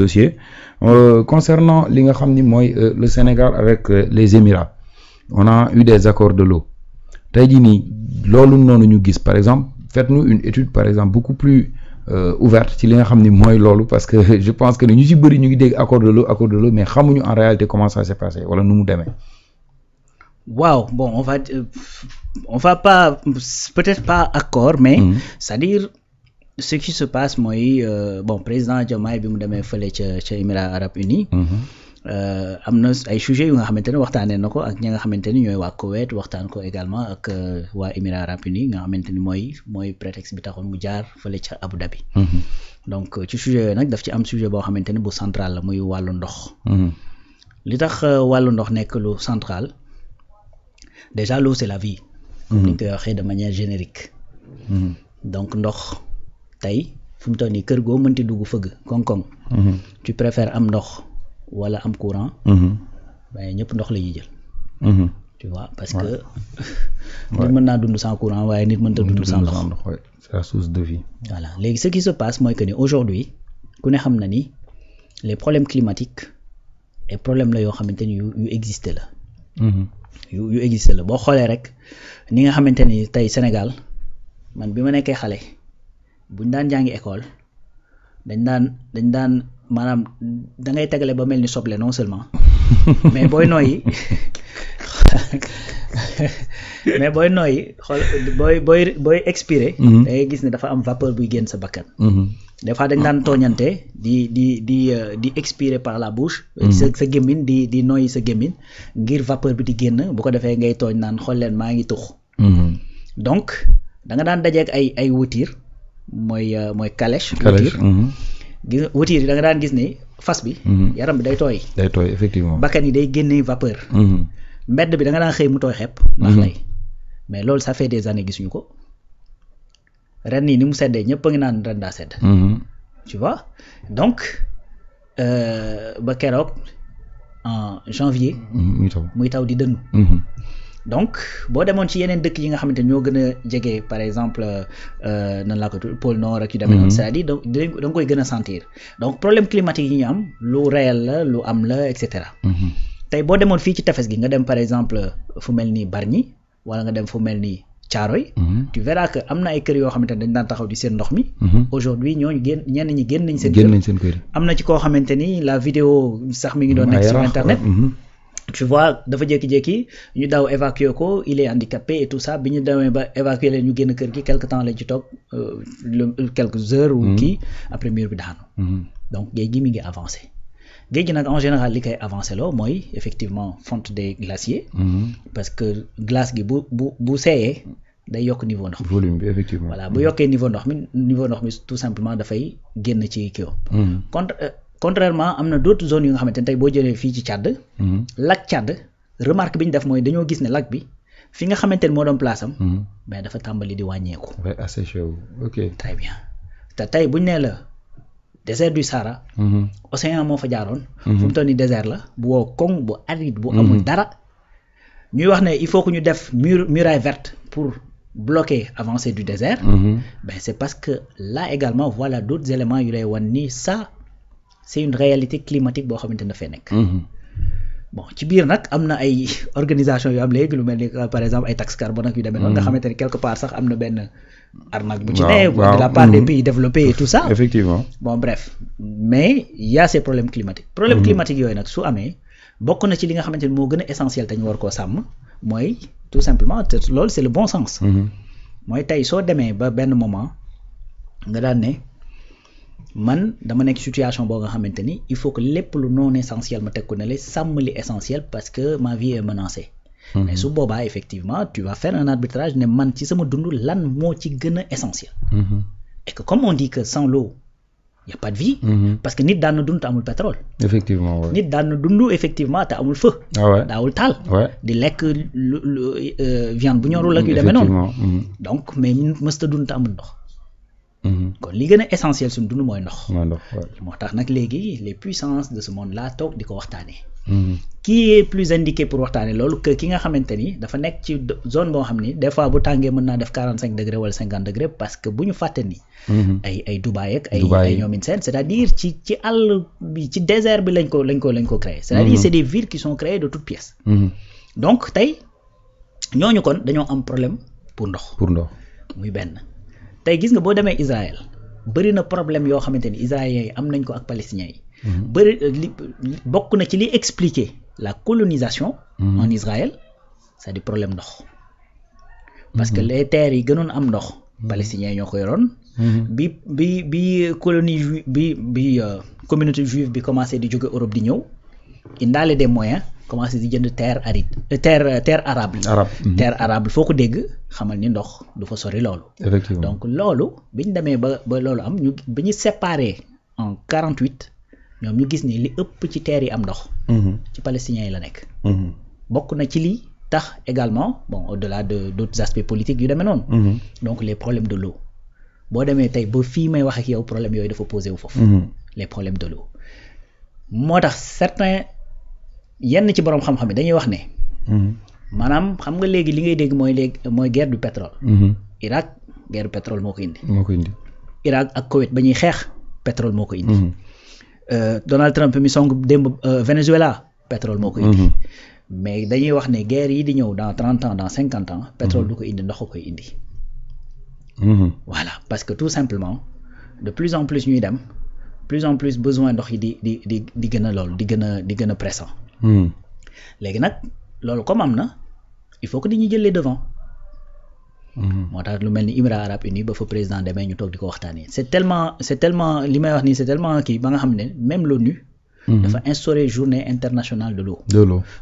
dossier concernant li nga xam ni mooy le Sénégal avec les Émirats on a eu des accords de l'eau tey jii nii loolu noonu ñu gis par exemple faites-nous une étude par exemple beaucoup plus ouverte ci li nga xam ni mooy loolu parce que je pense que ñu ci bëri ñu ngi dégg accord de l'eau mais xamuñu en réalité comment ça s'est passé wala nu mu demee. waaw bon on va pas peut-être pas accord mais c'est-à-dire ce qui se passe mooy bon président Diomaye bi mu demee fële ca Émirats Arabes Unis am na ay sujets yu nga xamante ne waxtaanee na ko ak ñi nga xamante ni ñooy waa Koweït waxtaan ko également ak waa Émirats Arabes Unis nga xamante ni mooy prétexte bi taxoon mu jaar fële ca Abu Dhabi. Donc ci sujet yooyu nag daf ci am sujet boo xamante ni bu central la muy wàllu ndox. li tax wàllu ndox nekk lu central déjà l'eau c'est la vie. ni ñu koy waxee de manière générique. Donc ndox tey fu mu toll nii kër goo mënti dugg fëgg koŋ-koŋ. tu préfères am ndox wala am courant. waaye ñëpp ndox la ñuy jël. tu vois parce que. nit mën naa dund sans courant waaye nit mënta dund sans ndox. C'est la source de vie. Voilà léegi ce qui se passe mooy que ni aujourd'hui ku ne xam na ni les problèmes climatiques et problèmes la yoo xamante ni yu existé la. yu existé la boo xoolee rek ni nga xamante ni tey Sénégal man bi ma nekkee xale buñ daan jàngi école dañ daan maanaam da ngay tegale ba mel ni soble non seulement mais booy nooyi xool booy expirer. da ngay gis ne dafa am vapeur buy génn sa bakkan. des fois dañ daan tooñante di expirer par la bouche. sa gémmiñ di nooyi sa gémmiñ ngir vapeur bi di génn bu ko defee ngay tooñ naan xool leen maa ngi tux. donc da nga daan dajeeg ay wutiir mooy calèche. wutiir yi da nga daan gis ne fas bi. yaram bi day tooy. day tooy effectivement. bakkan yi day génne vapeur. mbedd bi da nga daan xëy mu tooy xepp. ndax lay mais loolu ça fait des années gisuñu ko. ren nii ni mu seddee ñëpp a ngi naan ren daa sedd. tu vois donc ba keroog en janvier. muy taw di dënnu. donc boo demoon ci yeneen dëkk yi nga xamante ñoo gën a jege par exemple nan laa ko tudd pôle nord ak yu demee noonu c'est-à-dire donc da nga koy gën a sentir donc problème climatique yi ñu am lu réel la lu am la et cetera. tey boo demoon fii ci tefes gi nga dem par exemple fu mel ni Bargny wala nga dem fu mel ni Thiaroye. Tu verras que am na ay kër yoo xamante ne dañ daan taxaw di seen ndox mi. Aujourd'hui ñooñu ñenn ñi génn nañ seen kër. am na ci koo xamante ni la vidéo sax mi ngi doon nekk sur internet. Tu vois dafa jékki-jékki ñu daw évacuer ko il est handicapé et tout ça bi ñu demee ba évacuer leen ñu génn kër gi quelque temps lañ ci toog quelques heures ou kii après mur bi daanu. Donc géej gi mi ngi avancé. géej gi nag en général li koy avancé loo mooy effectivement fonte des glaciers. Parce que glace gi bu seeyee day yokk niveau ndox mi. volume bi effectivement. Voilà bu yokkee niveau ndox mi tout simplement dafay génn ci kii contrairement am na d'autres zones yu nga xamante ne tey boo jëlee fii ci Tchad. lac Tchad remarque bi ñu def mooy dañoo gis ne lac bi fi nga xamante ne moo doon place am. mais dafa tàmbali di wàññeeku. dafay asséché wu ok. très bien te tey bu ñu nee la désert du Sahara. océan moo fa jaaroon. fu mu toll nii désert la bu wow koŋ bu aride bu amul dara. ñuy wax ne il faut que ñu def muraille verte pour bloquer avancée du désert. Ben c'est parce que là également voilà d'autres éléments yu lay wan ni ça. C'est une réalité climatique boo xamante ne dafay nekk. Bon ci biir nag am na ay organisation yu am léegi lu mel ni par exemple ay taxe carbone ak yu demee noonu nga xamante ne quelque part sax am na benn arnaque bu ci ne de la part des pays développés et tout ça. Effectivement. Bon bref mais il y a ces problèmes climatiques. problèmes climatiques yooyu nag su amee bokk na ci li nga xamante ne moo gën a essentiel te ñu war koo sàmm mooy tout simplement te loolu c'est le bon sens. mooy tey soo demee ba benn moment nga daan ne. man dama nekk situation boo nga xamante ni il faut que lépp lu non essentiel ma teg ko ne la sàmm li essentiel parce que ma vie est menacée. Mais su boobaa effectivement tu vas faire un arbitrage ne man ci sama dund lan moo ci gën a essentiel. Et que comme on dit que sans l'eau y a pas de vie. Parce que nit daan na dund te amul pétrole. Effectivement ouais. Nit daan na dund effectivement te amul feu. daawul taal. di lekk viande bu ñorul ak yu demee noonu. Donc mais mësta dund te amul ndox. kon li gën a essentiel suñu dund mooy ndox. moo tax nag léegi les puissances de ce monde là toog di ko waxtaanee. qui est plus indiqué pour waxtaane loolu que ki nga xamante ni dafa nekk ci zone boo xam ni des fois bu tàngee mën naa def 45 degré wala 50 degré parce que bu ñu fàtte ni ay Dubaï ak ay ñoomin seen c'est-à-dire ci àll bi ci désert bi lañ ko créé c'est-à-dire c'est des villes qui sont créées de toutes pièces donc tey ñooñu kon dañoo am problème pour ndox muy benn tey gis nga boo demee Israël bëri na problème yoo xamante ni israéliens yi am nañ ko ak palestiniens yi bëri bokk na ci li expliquer la colonisation en Israël c'est-à-dire problème ndox parce que les terres yi gënoon am ndox palestiniens ñoo ko yoroon bi colonie bi communauté juive bi commencé di jóge Europe di ñëw indaale des moyens commencé di jënd terre arable terre arable foo ko dégg xamal ni ndox du fa sori loolu effectivement donc loolu bi ñu demee ba loolu am ñu bi ñu séparé en 48 ñoom ñu gis ni li ëpp ci terre yi am ndox ci palestiniens yi la nekk bokk na ci li tax également bon au-delà de d'autres aspects politiques yu demee noonu donc les problèmes de l'eau boo demee tey ba fii may wax ak yow problème yooyu dafa posé wu foofu les problèmes de l'eau moo tax certains yenn ci boroom xam-xam yi dañuy wax ne maanaam xam nga léegi li ngay dégg mooy guerre du pétrole Irak guerre du pétrole moo ko indi Irak ak Koweït ba ñuy xeex pétrole moo ko indi Donald Trump mi song démb Venezuela pétrole moo ko indi mais dañuy wax ne guerre yi di ñëw dans 30 ans dans 50 ans pétrole du ko indi ndox ko koy indi voilà parce que tout simplement de plus en plus ñuy dem plus en plus besoin ndox yi di gën a loolu di gën a pressant léegi nag loolu comme am na il faut que nit ñi jël les devants moo tax lu mel ni Émirats arabes unis ba fa président demee ñu toog di ko waxtaanee c'est tellement li may wax nii c'est tellement kii ba nga xam ne même l'ONU dafa instaurer journée internationale de l'eau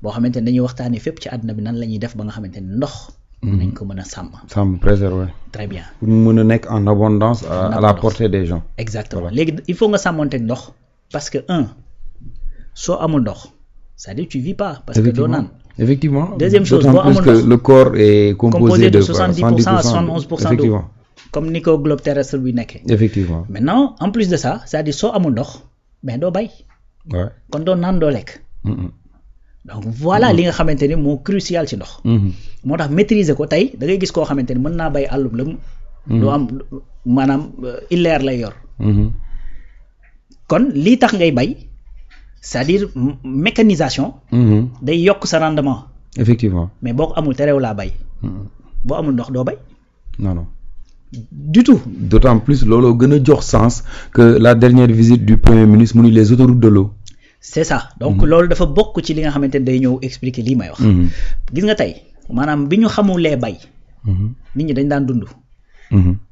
boo xamante ne dañuy waxtaanee fépp ci àdduna bi nan la ñuy def ba nga xamante ne ndox nañ ko mën a sàmm préserver très bien pour mu mën a nekk en abondance à la portée des gens exactement léegi il faut nga sàmmonteeg ndox parce que soo amul ndox c'est-à-dire tu vis pas parce que doo naan effectivement deuxième chose boo amul ndox le corps est composé de 70% à 71% d'eau comme ni ko globe terrestre bi nekkee effectivement maintenant en plus de ça c'est-à-dire soo amul ndox mais doo bay kon doo naan doo lekk donc voilà li nga xamante ni moo crucial ci ndox moo tax maîtriser ko tey da ngay gis koo xamante ni mën naa bay àllum lëm doo am maanaam illeer lay yor kon lii tax ngay bay c'est-à-dire mécanisation day yokk sa rendement effectivement mais boo ko amul terew laa bay boo amul ndox doo bay non du tout d'autant plus looloo gën a jox sens que la dernière visite du premier ministre mu ni les autoroutes de l'eau c'est ça donc loolu dafa bokk ci li nga xamante ne day ñëw expliquer lii may wax gis nga tey maanaam bi ñu xamulee bay nit ñi dañ daan dund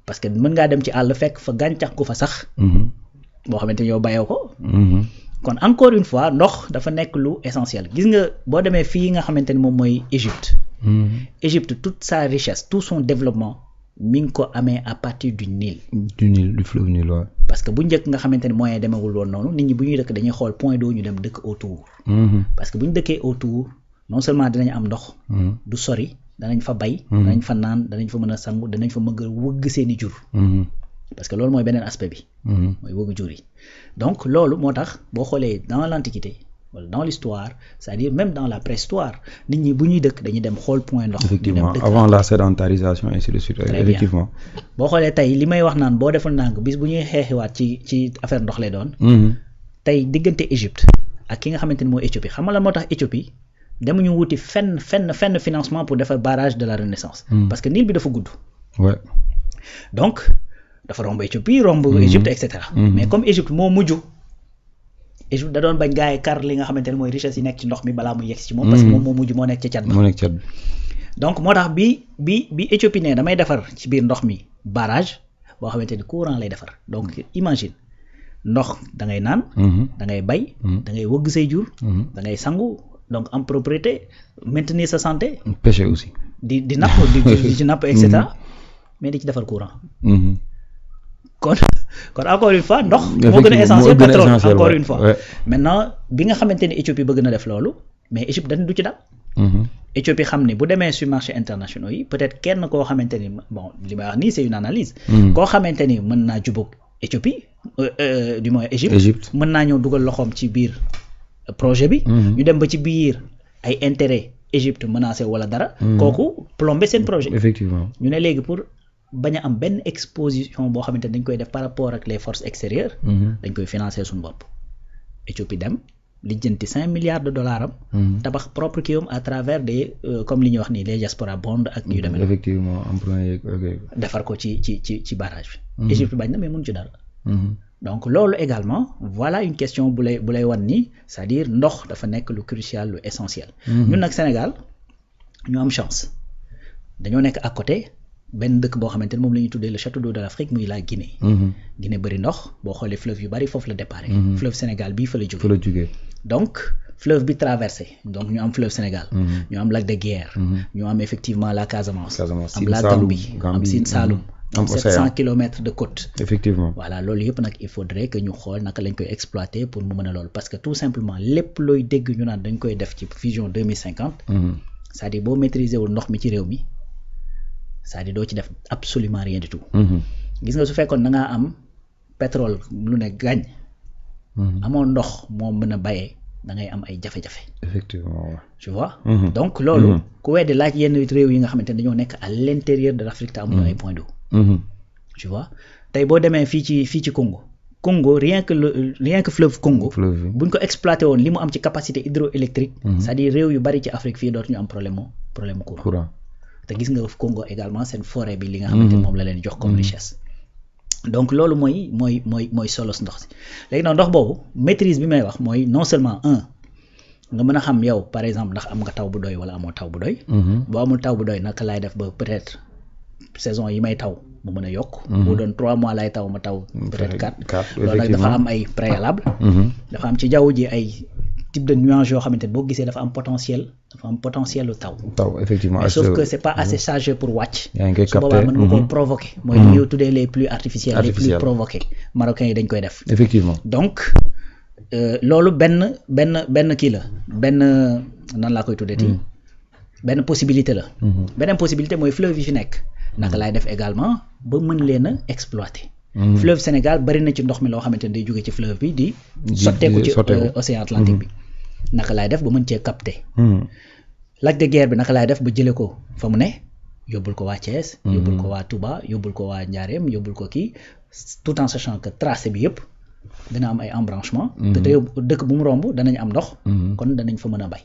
parce que mën ngaa dem ci àll fekk fa gàncax gu fa sax boo xamante ne yow bayoo ko kon encore une fois ndox dafa nekk lu essentiel gis nga boo demee fii nga xamante ni moom mooy Égypte toute sa richesse tout son développement mi ngi ko amee à partir du Nil du fleuve Nil waaw parce que bu njëkk nga xamante ne moyen demewul woon noonu nit ñi bu ñuy dëkk dañuy xool point d'eau ñu dem dëkk autour parce que bu ñu dëkkee autour non seulement dinañ am ndox du sori danañ fa bay danañ fa naan danañ fa mën a sangu danañ fa mën a wëgg seeni jur parce que loolu mooy beneen aspect bi mooy wëgg jur yi donc loolu moo tax boo xoolee dans l'antiquité wala dans l'histoire c'est-à-dire même dans la préhistoire nit ñi bu ñuy dëkk dañuy dem xool point ndox effectivement avant la sédentarisation ainsi de suite effectivement boo xoolee tey li may wax naan boo deful ndànk bis bu ñuy xeexiwaat ci affaire ndox lay doon tey diggante Égypte ak ki nga xamante ni mooy Éthiopie xam nga lan moo tax Éthiopie demuñu wuti fenn financement pour defar barrage de la Renaissance parce que Nil bi dafa gudd donc dafa romb Éthiopie romb Égypte et cetera mais comme Égypte moo mujj Égypte da doon bañ gars yi kar li nga xamante ne mooy richesse yi nekk ci ndox mi balaa muy yegg ci moom parce que moom moo mujj moo nekk ca cat ba donc moo tax bi Éthiopie ne damay defar ci biir ndox mi barrage boo xamante ni courant lay defar donc imagine ndox da ngay naan da ngay bay da ngay wëgg say jur da ngay sangu donc en propriété maintenir sa santé pêcher aussi di napp di ci napp et cetera mais di ci defar courant kon encore une fois ndox moo gën a essentiel pétrole encore une fois maintenant bi nga xamante ni Éthiopie bëgg na def loolu mais Égypte dañ du ci dal Éthiopie xam ne bu demee sur marché internationaux yi peut-être kenn koo xamante ni bon li may wax nii c'est une analyse koo xamante ni mën naa jubóog Éthiopie du moins Égypte mën naa ñëw dugal loxoom ci biir projet bi. ñu dem ba ci biir ay intérêt Égypte menacé wala dara. kooku plombé seen projet. effectivement ñu ne léegi pour bañ a am benn exposition boo xamante ne dañ koy def par rapport ak les forces extérieures. dañ koy financer suñu bopp. Éthiopie dem lijjanti 5 milliards de dollars am. tabax propre kii à travers des comme li ñuy wax nii les diaspora bonds ak yu demee. effectivement emprunt yeeg defar ko ci barrage bi. Égypte bañ na mais mun ci dara. donc loolu également voilà une question bu lay wan ni c'est-à-dire ndox dafa nekk lu crucial lu essentiel. ñun nag Sénégal ñu am chance dañoo nekk à côté benn dëkk boo xamante ne moom la ñuy tuddee le château d'eau de l'Afrique muy la Guinée. Guinée bëri ndox boo xoolee fleuve yu bëri foofu la départ. fleuve Sénégal bii fa la jógee. donc fleuve bi traversé donc ñu am fleuve Sénégal. ñu am lac de Guiers. ñu am effectivement la Casamance. am la Gambie am Sine Saloum. am 700 kilomètres de côte. effectivement voilà loolu yëpp nag il faudrait que ñu xool naka lañ koy exploiter pour mu mën a loolu parce que tout simplement lépp looy dégg ñu naan dañ koy def ci vision 2050. c'est-à-dire boo maîtriser wul ndox mi ci réew mi c'est-à-dire doo ci def absolument rien du tout. gis nga su fekkoon da ngaa am pétrole lu ne gàññ. amoo ndox moo mën a bayee da ngay am ay jafe-jafe. effectivement tu vois. donc loolu ku weddi laaj yenn réew yi nga xamante ne dañoo nekk à l'intérieur de l'Afrique te amuñu ay points d'eau. tu vois tey boo demee fii ci Congo rien que fleuve Congo. buñ ko exploité woon li mu am ci capacité hydroélectrique. c'est-à-dire réew yu bari ci Afrique fii dootuñu am problème courant. te gis nga Congo également seen forêt bi li nga xamante ne moom la leen jox comme richesse. donc loolu mooy solos ndox si léegi nag ndox boobu maîtrise bi may wax mooy non seulement nga mën a xam yow par exemple ndax am nga taw bu doy wala amoo taw bu doy. boo amul taw bu doy naka laay def ba peut-être saison yi may taw mu mën a yokk. boo doon 3 mois lay taw ma taw peut-être 4. loolu nag dafa am ay préalable. dafa am ci jaww ji ay type de nuage yoo xamante ne boo gisee dafa am potentiel lu taw. effectivement mais sauf que c'est pas assez chargé pour wàcc. yaa ngi koy capté su boobaa mën nga koo provoquer. mooy li ñuy tuddee les pluies artificielles. les pluies provoquées marocains yi dañ koy def. effectivement donc loolu benn kii la benn nan laa koy tuddee benn possibilité la. beneen possibilité mooy fleuve yi fi nekk. naka laay def également ba mën leen a exploiter. fleuve Sénégal bari na ci ndox mi loo xamante ne day jóge ci fleuve bi di. sotteeku ci océan Atlantique bi. naka laay def ba mën cee capter. lac de Guiers bi naka laay def ba jëlee ko fa mu ne yóbbul ko waa Thiès. yóbbul ko waa Touba yóbbul ko waa Ndiarème yóbbul ko kii tout en sachant que tracé bi yëpp dina am ay embranchement. te dëkk bu mu romb danañ am ndox. kon danañ fa mën a bay.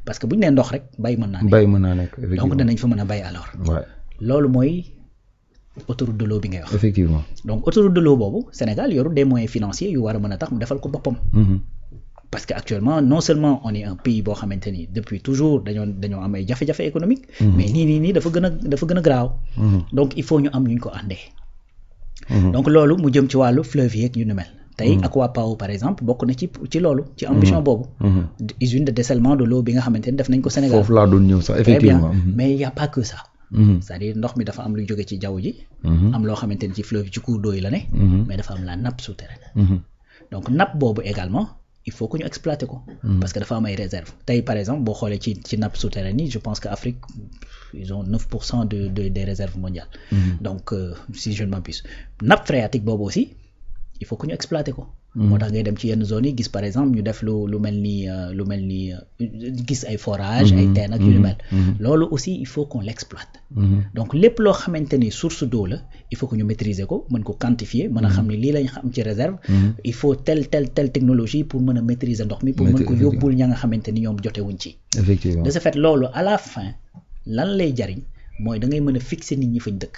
parce que bu ñu nee ndox rek bay mën naa nekk. donc danañ fa mën a bay alors. loolu mooy autoroute de l'eau bi ngay wax. effectivement donc autoroute de l'eau boobu Sénégal yoru des moyens financiers yu war a mën a tax mu defal ko boppam. parce que actuellement non seulement on est un pays boo xamante ni depuis toujours dañoo am ay jafe-jafe économique. mais nii dafa gën a graaw. donc il faut ñu am ñu ko àndee. donc loolu mu jëm ci wàllu fleuve yeeg yu ni mel. tey Aquapao par exemple bokk na ci loolu. ci ambition boobu. usine de dessalement de l'eau bi nga xamante ni def nañ ko Sénégal. foofu laa doon ñëw sax effectivement. mais il y a pas que ça. c'est-à-dire ndox mi dafa am luy jóge ci jaww ji. am loo xamante ni ci fleuve ci cours d'eau yi la ne. mais dafa am la nappe souterraine. donc nappe boobu également il faut que ñu exploiter ko. parce que dafa am ay réserves tey par exemple boo xoolee ci nappe souterraine yi je pense que Afrique ils ont 9% des réserves mondiales. donc si je ne m'abuse nappe phréatique boobu aussi il faut que ñu exploiter ko. moo tax ngay dem ci yenn zones yi gis par exemple ñu def lu mel ni gis ay forages ay teen ak yu ni mel. loolu aussi il faut qu'on l'exploite. donc lépp loo xamante ni source d'eau la il faut que ñu maîtriser ko mën ko quantifier mën a xam ni lii lañ xam ci réserve. il faut telle technologie pour mën a maîtriser ndox mi. pour mën ko yóbbul ña nga xamante ni ñoom jotewuñ ci. effectivement de ce fait loolu à la fin lan lay jariñ mooy da ngay mën a fixer nit ñi fañ dëkk.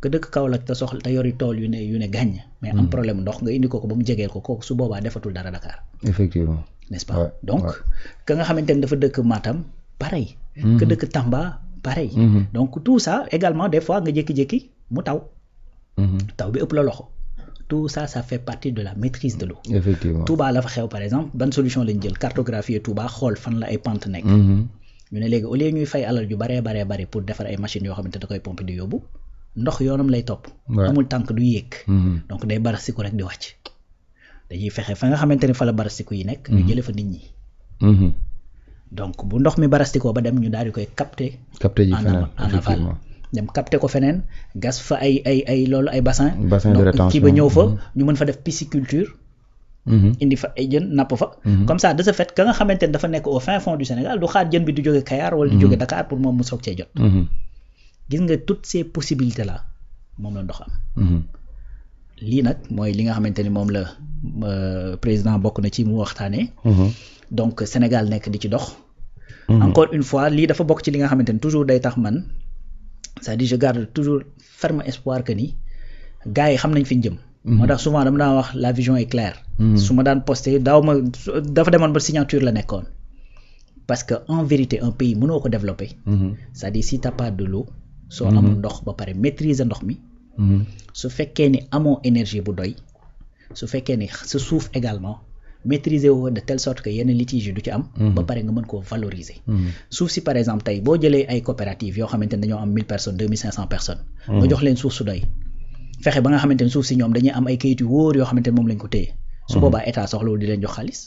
que dëkk Kaolack te soxla te yori tool yu ne gàññ mais am problème ndox nga indi ko ba mu jegeel ko kooku su boobaa defatul dara Dakar. effectivement n'est-ce pas donc ka nga xamante ne dafa dëkk Matam pareil. que dëkk Tamba pareil. donc tout ça également des fois nga jékki-jékki mu taw. taw bi ëpp la loxo. tout ça fait partie de la maîtrise de l'eau. effectivement Touba la fa xew par exemple ban solution lañ jël cartographier Touba xool fan la ay pente nekk. ñu ne léegi au lieu ñuy fay alal yu baree pour defar ay machines yoo xamante da koy pomper di yóbbu. ndox yoonam lay topp. amul tànk du yéeg. donc day barastiku rek di wàcc. dañuy fexe fa nga xamante ne fa la barastiku yi nekk. ñu jëlee fa nit ñi. donc bu ndox mi barastikoo ba dem ñu daal di koy capter ji feneen en aval dem capter ko feneen gas fa ay loolu ay bassin de rétention kii ba ñëw fa ñu mën fa def pisciculture indi fa ay jën napp fa. comme ça de ce fait ka nga xamante ne dafa nekk au fin fond du Sénégal du xaar jën bi du jóge Kayar wala du jóge Dakar pour moom mu soog cee jot. gis nga toutes ces possibilités là moom la ndox am. lii nag mooy li nga xamante ni moom la président bokk na ci mu waxtaanee. donc Sénégal nekk di ci dox. encore une fois lii dafa bokk ci li nga xamante ni toujours day tax man c'est-à-dire je garde toujours ferme espoir que ni gars yi xam nañ fi ñu jëm. moo tax souvent dama daan wax la vision est claire. su ma daan posté dafa demoon ba signature la nekkoon. parce que en vérité un pays mënoo ko développer. c'est-à-dire si t'as pas de l'eau soo amul ndox ba pare maîtriser ndox mi. su fekkee ni amoo énergie bu doy su fekkee ni sa suuf également maîtriser woo de telle sorte que yenn litiges yi du ci am. ba pare nga mën koo valoriser. suuf si par exemple tey boo jëlee ay coopératives yoo xamante ne dañoo am 1000 personnes 2500 personnes. nga jox leen suuf su doy. fexe ba nga xamante ne suuf si ñoom dañuy am ay kayit yu wóor yoo xamante ne moom lañ ko téye. su boobaa état soxlawul di leen jox xaalis.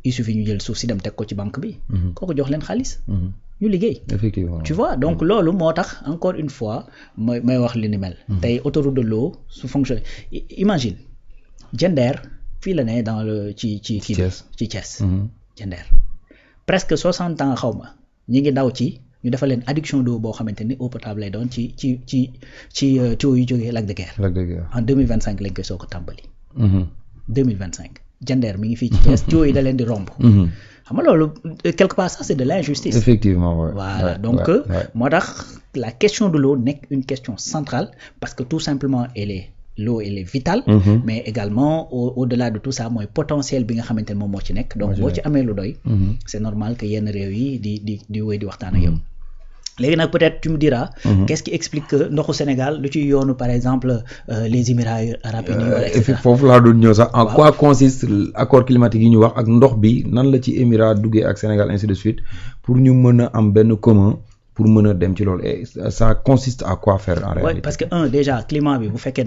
il suffit ñu jël suuf si dem teg ko ci banque bi. kooku jox leen xaalis. ñu liggéey. effectivement tu vois donc loolu moo tax encore une fois may wax li ni mel. tey autoroute de l'eau su fonctionner imagine Diender fii la ne dans le ci Thiès. Diender presque 60 ans xaw ma ñi ngi daw ci ñu defal leen adduction d'eau boo xamante ni eau potable lay doon ci tuyaux yu jógee Lac de Guiers. En 2025 lañ koy soog a tàmbali. 2025 Diender mi ngi fii ci Thiès tuyaux yi da leen di romb. xam nga loolu quelque part ça c'est de l'injustice. effectivement ouais. voilà donc moo tax la question de l'eau nekk une question centrale parce que tout simplement l'eau elle est vitale. mais également au-delà de tout ça mooy potentiel bi nga xamante ne moom moo ci nekk. donc boo ci amee lu doy. c'est normal que yenn réew yi di wéy di waxtaan ak yow. léegi nag peut-être tu me diras. Qu'est-ce qui explique que ndoxu Sénégal lu ci yoonu par exemple les Émirats arabes unis wala et cetera. foofu laa doon ñëw sax en quoi consiste accord climatique yi ñu wax ak ndox bi nan la ci Émirats duggee ak Sénégal ainsi de suite pour ñu mën a am benn commun pour mën a dem ci loolu et ça consiste à quoi faire en réalité. parce que déjà climat bi bu fekkee